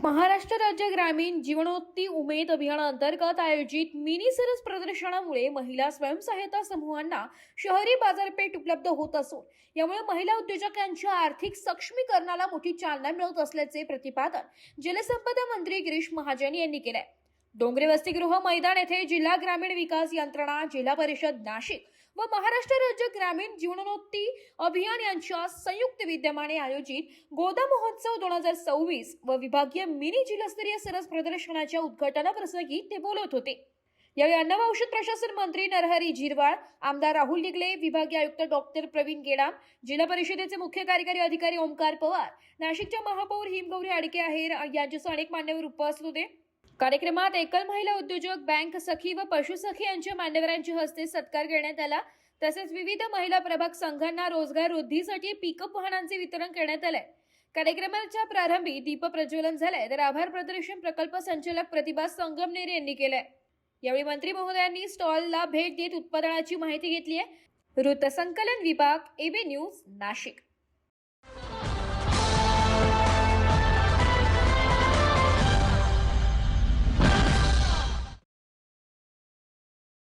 महाराष्ट्र राज्य ग्रामीण जीवनोत्ती उमेद अभियानाअंतर्गत आयोजित मिनी सरस प्रदर्शनामुळे महिला स्वयंसहायता समूहांना शहरी बाजारपेठ उपलब्ध होत असून यामुळे महिला उद्योजकांच्या आर्थिक सक्षमीकरणाला मोठी चालना मिळत असल्याचे प्रतिपादन जलसंपदा मंत्री गिरीश महाजन यांनी केले। डोंगरे वसतिगृह मैदान येथे जिल्हा ग्रामीण विकास यंत्रणा, जिल्हा परिषद नाशिक व महाराष्ट्र राज्य ग्रामीण जीवनोन्नती अभियान यांच्या संयुक्त विद्यमाने आयोजित गोदा महोत्सव 2026 व विभागीय मिनी जिल्हास्तरीय सरस प्रदर्शनाच्या उद्घाटनाप्रसंगी ते बोलत होते। यावेळी अन्न व औषध प्रशासन मंत्री नरहरी झिरवाळ, आमदार राहुल डिगले, विभागीय आयुक्त डॉक्टर प्रवीण गेडाम, जिल्हा परिषदेचे मुख्य कार्यकारी अधिकारी ओमकार पवार, नाशिकच्या महापौर हिमगौरी आडके आहेर यांच्यासह अनेक मान्यवर उपस्थित होते। कार्यक्रमात एकल महिला उद्योजक, बँक सखी व पशुसखी यांच्या मान्यवरांच्या हस्ते सत्कार करण्यात आला। तसेच विविध महिला प्रभाग संघांना रोजगार वृद्धीसाठी पिकअप वाहनांचे वितरण करण्यात आले। कार्यक्रमाच्या प्रारंभी दीप प्रज्वलन झाले तर आभार प्रदर्शन प्रकल्प संचालक प्रतिभा संगमनेर यांनी केले। यावेळी मंत्री महोदयांनी स्टॉलला भेट देत उत्पादनाची माहिती घेतली आहे। वृत्तसंकलन विभाग, एबी न्यूज, नाशिक।